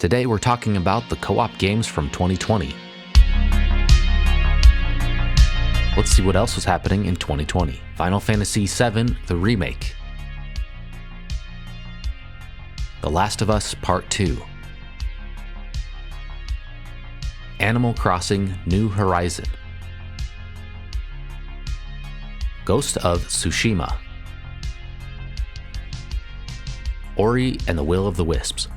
Today we're talking about the co-op games from 2020. Let's see what else was happening in 2020. Final Fantasy VII, the remake. The Last of Us Part 2. Animal Crossing New Horizon. Ghost of Tsushima. Ori and the Will of the Wisps.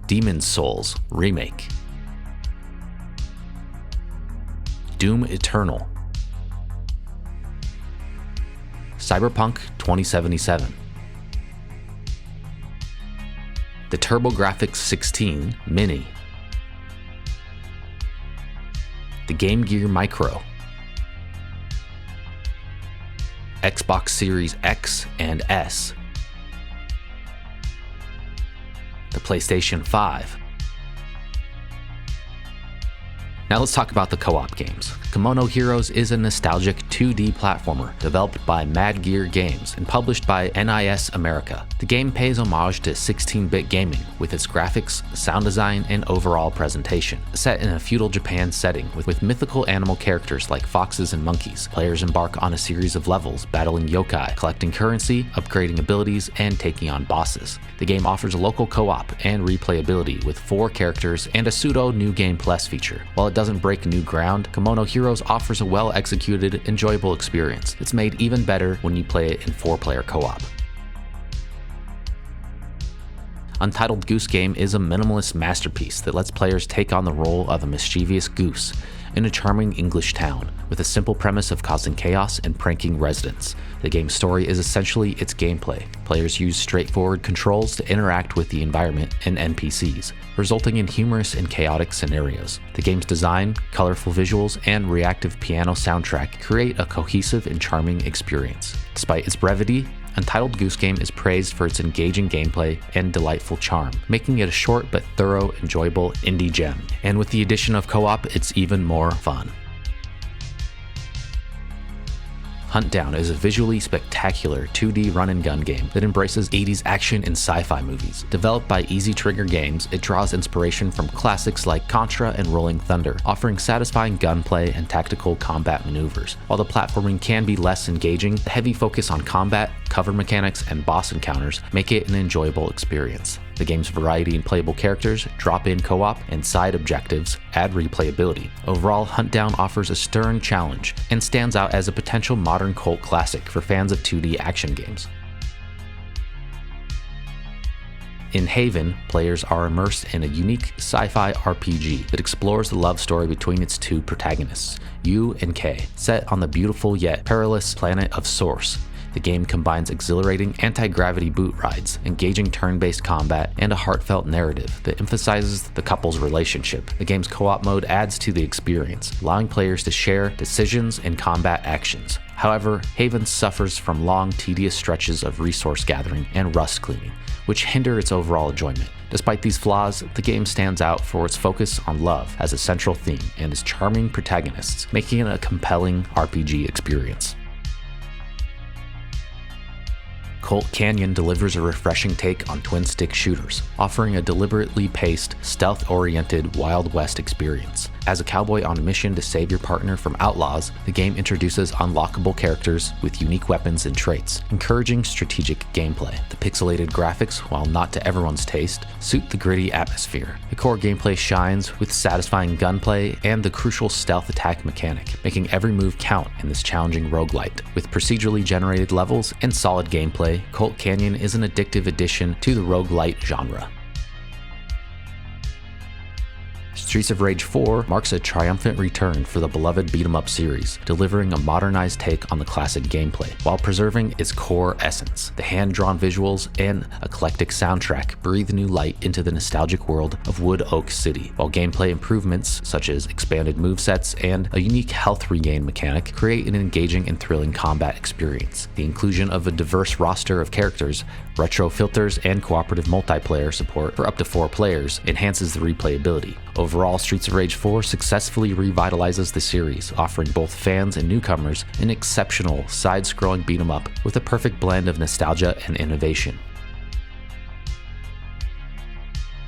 Demon's Souls Remake. Doom Eternal. Cyberpunk 2077. The TurboGrafx 16 Mini. The Game Gear Micro. Xbox Series X and S. The PlayStation 5. Now let's talk about the co-op games. Kemono Heroes is a nostalgic 2D platformer developed by Mad Gear Games and published by NIS America. The game pays homage to 16-bit gaming with its graphics, sound design, and overall presentation. Set in a feudal Japan setting with mythical animal characters like foxes and monkeys, players embark on a series of levels battling yokai, collecting currency, upgrading abilities, and taking on bosses. The game offers local co-op and replayability with 4 characters and a pseudo New Game Plus feature. While it doesn't break new ground, Kemono Heroes offers a well-executed, enjoyable experience. It's made even better when you play it in 4-player co-op. Untitled Goose Game is a minimalist masterpiece that lets players take on the role of a mischievous goose in a charming English town, with a simple premise of causing chaos and pranking residents. The game's story is essentially its gameplay. Players use straightforward controls to interact with the environment and NPCs, resulting in humorous and chaotic scenarios. The game's design, colorful visuals, and reactive piano soundtrack create a cohesive and charming experience. Despite its brevity, Untitled Goose Game is praised for its engaging gameplay and delightful charm, making it a short but thorough, enjoyable indie gem. And with the addition of co-op, it's even more fun. Huntdown is a visually spectacular 2D run-and-gun game that embraces 80s action and sci-fi movies. Developed by Easy Trigger Games, it draws inspiration from classics like Contra and Rolling Thunder, offering satisfying gunplay and tactical combat maneuvers. While the platforming can be less engaging, the heavy focus on combat, cover mechanics, and boss encounters make it an enjoyable experience. The game's variety in playable characters, drop-in co-op, and side objectives add replayability. Overall, Huntdown offers a stern challenge and stands out as a potential modern cult classic for fans of 2D action games. In Haven, players are immersed in a unique sci-fi RPG that explores the love story between its 2 protagonists, U and K, set on the beautiful yet perilous planet of Source. The game combines exhilarating anti-gravity boot rides, engaging turn-based combat, and a heartfelt narrative that emphasizes the couple's relationship. The game's co-op mode adds to the experience, allowing players to share decisions and combat actions. However, Haven suffers from long, tedious stretches of resource gathering and rust cleaning, which hinder its overall enjoyment. Despite these flaws, the game stands out for its focus on love as a central theme and its charming protagonists, making it a compelling RPG experience. Colt Canyon delivers a refreshing take on twin-stick shooters, offering a deliberately paced, stealth-oriented Wild West experience. As a cowboy on a mission to save your partner from outlaws, the game introduces unlockable characters with unique weapons and traits, encouraging strategic gameplay. The pixelated graphics, while not to everyone's taste, suit the gritty atmosphere. The core gameplay shines with satisfying gunplay and the crucial stealth attack mechanic, making every move count in this challenging roguelite. With procedurally generated levels and solid gameplay, Colt Canyon is an addictive addition to the roguelite genre. Streets of Rage 4 marks a triumphant return for the beloved beat-em-up series, delivering a modernized take on the classic gameplay, while preserving its core essence. The hand-drawn visuals and eclectic soundtrack breathe new light into the nostalgic world of Wood Oak City, while gameplay improvements such as expanded movesets and a unique health regain mechanic create an engaging and thrilling combat experience. The inclusion of a diverse roster of characters, retro filters, and cooperative multiplayer support for up to 4 players enhances the replayability. Overall, Streets of Rage 4 successfully revitalizes the series, offering both fans and newcomers an exceptional side-scrolling beat-em-up with a perfect blend of nostalgia and innovation.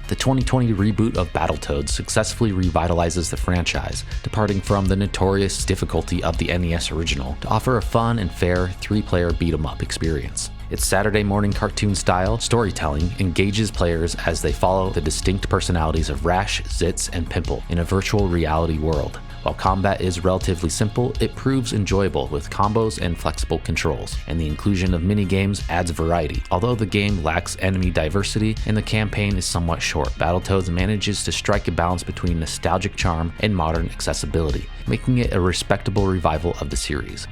The 2020 reboot of Battletoads successfully revitalizes the franchise, departing from the notorious difficulty of the NES original to offer a fun and fair 3-player beat-em-up experience. Its Saturday morning cartoon-style storytelling engages players as they follow the distinct personalities of Rash, Zitz, and Pimple in a virtual reality world. While combat is relatively simple, it proves enjoyable with combos and flexible controls, and the inclusion of minigames adds variety. Although the game lacks enemy diversity and the campaign is somewhat short, Battletoads manages to strike a balance between nostalgic charm and modern accessibility, making it a respectable revival of the series.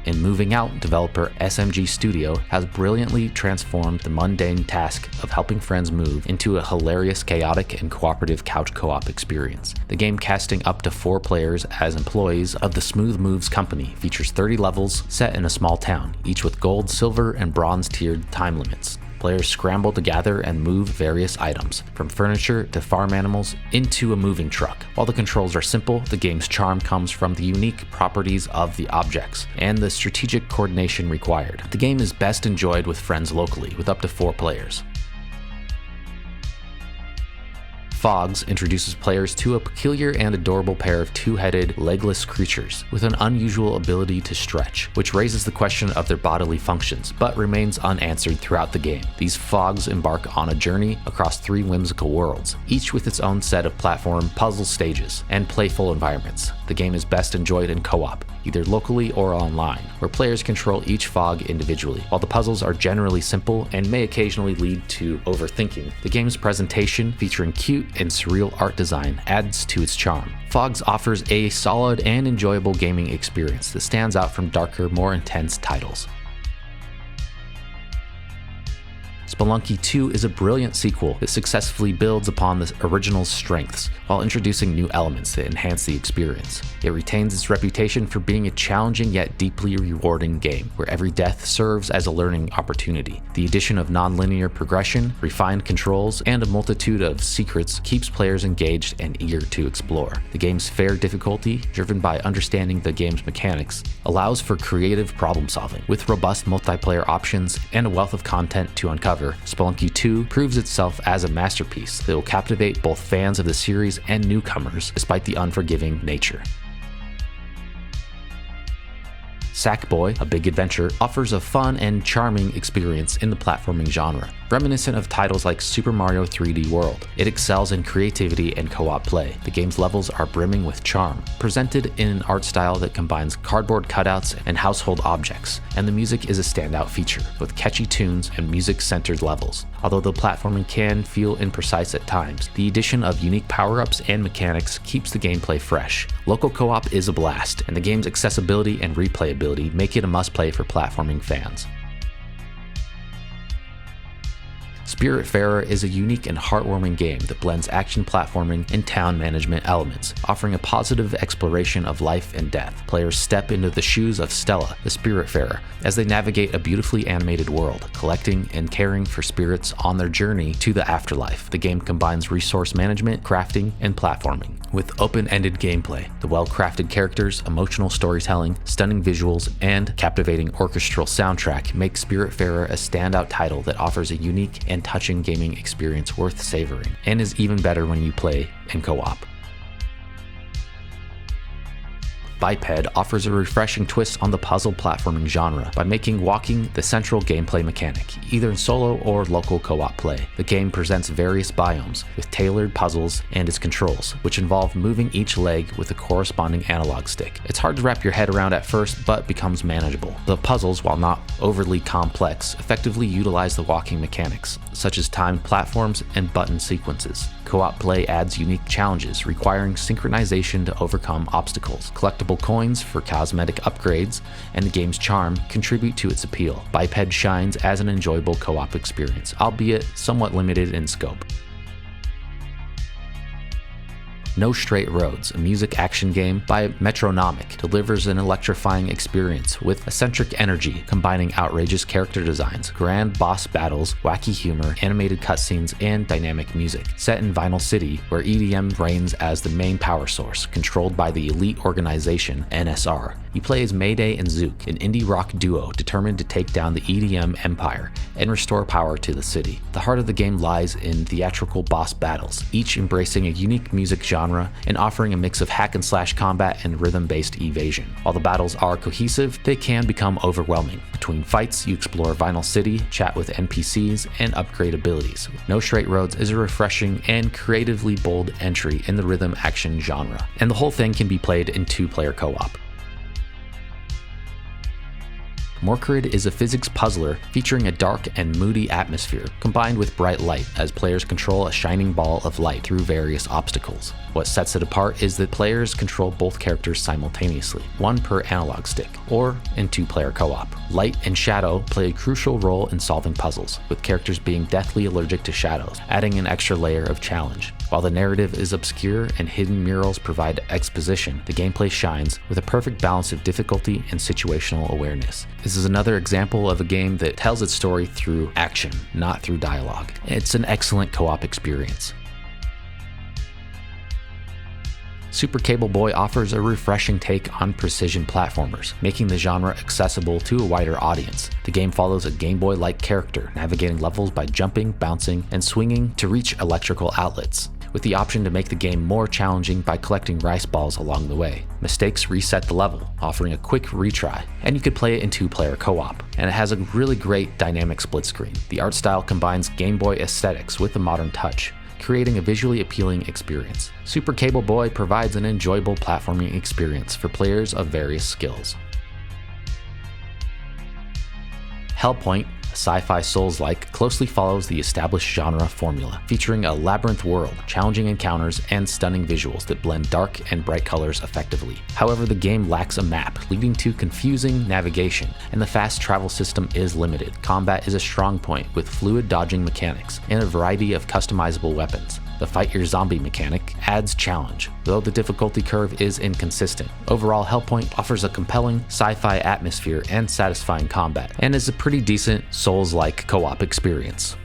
In Moving Out, developer SMG Studio has brilliantly transformed the mundane task of helping friends move into a hilarious, chaotic, and cooperative couch co-op experience. The game, casting up to 4 players as employees of the Smooth Moves company, features 30 levels set in a small town, each with gold, silver, and bronze tiered time limits. Players scramble to gather and move various items, from furniture to farm animals, into a moving truck. While the controls are simple, the game's charm comes from the unique properties of the objects and the strategic coordination required. The game is best enjoyed with friends locally, with up to 4 players. Phogs introduces players to a peculiar and adorable pair of 2-headed, legless creatures with an unusual ability to stretch, which raises the question of their bodily functions, but remains unanswered throughout the game. These Phogs embark on a journey across 3 whimsical worlds, each with its own set of platform puzzle stages and playful environments. The game is best enjoyed in co-op, either locally or online, where players control each Phog individually. While the puzzles are generally simple and may occasionally lead to overthinking, the game's presentation, featuring cute and surreal art design, adds to its charm. Phogs offers a solid and enjoyable gaming experience that stands out from darker, more intense titles. Spelunky 2 is a brilliant sequel that successfully builds upon the original's strengths while introducing new elements that enhance the experience. It retains its reputation for being a challenging yet deeply rewarding game, where every death serves as a learning opportunity. The addition of non-linear progression, refined controls, and a multitude of secrets keeps players engaged and eager to explore. The game's fair difficulty, driven by understanding the game's mechanics, allows for creative problem solving. With robust multiplayer options and a wealth of content to uncover, Spelunky 2 proves itself as a masterpiece that will captivate both fans of the series and newcomers, despite the unforgiving nature. Sackboy, A Big Adventure, offers a fun and charming experience in the platforming genre, reminiscent of titles like Super Mario 3D World. It excels in creativity and co-op play. The game's levels are brimming with charm, presented in an art style that combines cardboard cutouts and household objects, and the music is a standout feature, with catchy tunes and music-centered levels. Although the platforming can feel imprecise at times, the addition of unique power-ups and mechanics keeps the gameplay fresh. Local co-op is a blast, and the game's accessibility and replayability make it a must-play for platforming fans. Spiritfarer is a unique and heartwarming game that blends action platforming and town management elements, offering a positive exploration of life and death. Players step into the shoes of Stella, the Spiritfarer, as they navigate a beautifully animated world, collecting and caring for spirits on their journey to the afterlife. The game combines resource management, crafting, and platforming, with open-ended gameplay. The well-crafted characters, emotional storytelling, stunning visuals, and captivating orchestral soundtrack make Spiritfarer a standout title that offers a unique and touching gaming experience worth savoring, and is even better when you play in co-op. Biped offers a refreshing twist on the puzzle platforming genre by making walking the central gameplay mechanic, either in solo or local co-op play. The game presents various biomes with tailored puzzles and its controls, which involve moving each leg with a corresponding analog stick. It's hard to wrap your head around at first, but becomes manageable. The puzzles, while not overly complex, effectively utilize the walking mechanics, such as timed platforms and button sequences. Co-op play adds unique challenges, requiring synchronization to overcome obstacles. Collectible coins for cosmetic upgrades and the game's charm contribute to its appeal. Biped shines as an enjoyable co-op experience, albeit somewhat limited in scope. No Straight Roads, a music action game by Metronomic, delivers an electrifying experience with eccentric energy, combining outrageous character designs, grand boss battles, wacky humor, animated cutscenes, and dynamic music. Set in Vinyl City, where EDM reigns as the main power source, controlled by the elite organization NSR. You play as Mayday and Zook, an indie rock duo determined to take down the EDM empire and restore power to the city. The heart of the game lies in theatrical boss battles, each embracing a unique music genre and offering a mix of hack and slash combat and rhythm-based evasion. While the battles are cohesive, they can become overwhelming. Between fights, you explore Vinyl City, chat with NPCs, and upgrade abilities. No Straight Roads is a refreshing and creatively bold entry in the rhythm action genre, and the whole thing can be played in 2-player co-op. Morkredd is a physics puzzler featuring a dark and moody atmosphere combined with bright light as players control a shining ball of light through various obstacles. What sets it apart is that players control both characters simultaneously, one per analog stick, or in 2-player co-op. Light and shadow play a crucial role in solving puzzles, with characters being deathly allergic to shadows, adding an extra layer of challenge. While the narrative is obscure and hidden murals provide exposition, the gameplay shines with a perfect balance of difficulty and situational awareness. This is another example of a game that tells its story through action, not through dialogue. It's an excellent co-op experience. Super Cable Boy offers a refreshing take on precision platformers, making the genre accessible to a wider audience. The game follows a Game Boy-like character, navigating levels by jumping, bouncing, and swinging to reach electrical outlets, with the option to make the game more challenging by collecting rice balls along the way. Mistakes reset the level, offering a quick retry, and you could play it in 2-player co-op. And it has a really great dynamic split screen. The art style combines Game Boy aesthetics with a modern touch, creating a visually appealing experience. Super Cable Boy provides an enjoyable platforming experience for players of various skills. Hellpoint, a sci-fi Souls-like, closely follows the established genre formula, featuring a labyrinth world, challenging encounters, and stunning visuals that blend dark and bright colors effectively. However, the game lacks a map, leading to confusing navigation, and the fast travel system is limited. Combat is a strong point, with fluid dodging mechanics and a variety of customizable weapons. The Fight Your Zombie mechanic adds challenge, though the difficulty curve is inconsistent. Overall, Hellpoint offers a compelling sci-fi atmosphere and satisfying combat, and is a pretty decent Souls-like co-op experience.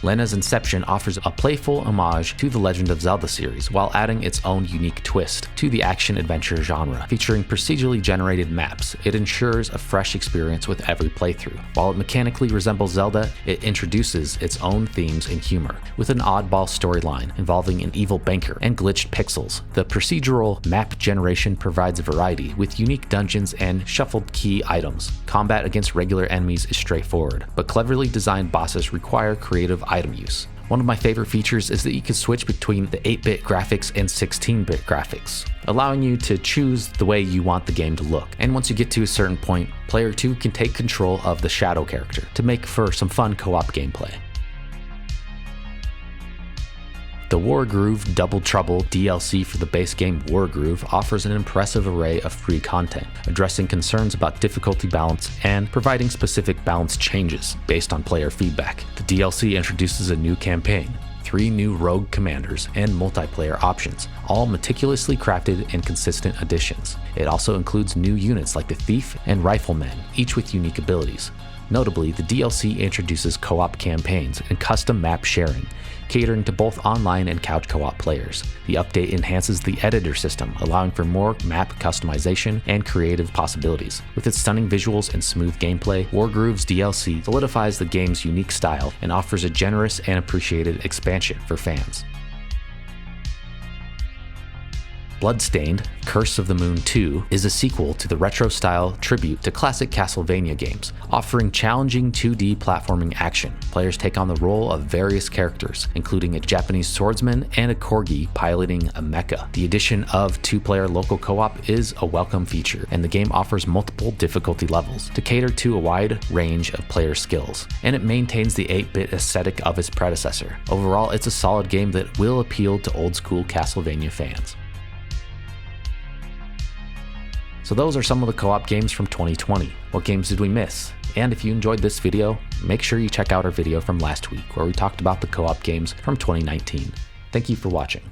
Lenna's Inception offers a playful homage to the Legend of Zelda series while adding its own unique twist to the action-adventure genre. Featuring procedurally generated maps, it ensures a fresh experience with every playthrough. While it mechanically resembles Zelda, it introduces its own themes and humor, with an oddball storyline involving an evil banker and glitched pixels. The procedural map generation provides variety, with unique dungeons and shuffled key items. Combat against regular enemies is straightforward, but cleverly designed bosses require creative item use. One of my favorite features is that you can switch between the 8-bit graphics and 16-bit graphics, allowing you to choose the way you want the game to look. And once you get to a certain point, player 2 can take control of the shadow character to make for some fun co-op gameplay. The Wargroove Double Trouble DLC for the base game Wargroove offers an impressive array of free content, addressing concerns about difficulty balance and providing specific balance changes based on player feedback. The DLC introduces a new campaign, 3 new rogue commanders, and multiplayer options, all meticulously crafted and consistent additions. It also includes new units like the Thief and Rifleman, each with unique abilities. Notably, the DLC introduces co-op campaigns and custom map sharing, catering to both online and couch co-op players. The update enhances the editor system, allowing for more map customization and creative possibilities. With its stunning visuals and smooth gameplay, Wargroove's DLC solidifies the game's unique style and offers a generous and appreciated expansion for fans. Bloodstained, Curse of the Moon 2 is a sequel to the retro-style tribute to classic Castlevania games, offering challenging 2D platforming action. Players take on the role of various characters, including a Japanese swordsman and a corgi piloting a mecha. The addition of 2-player local co-op is a welcome feature, and the game offers multiple difficulty levels to cater to a wide range of player skills, and it maintains the 8-bit aesthetic of its predecessor. Overall, it's a solid game that will appeal to old-school Castlevania fans. So those are some of the co-op games from 2020. What games did we miss? And if you enjoyed this video, make sure you check out our video from last week where we talked about the co-op games from 2019. Thank you for watching.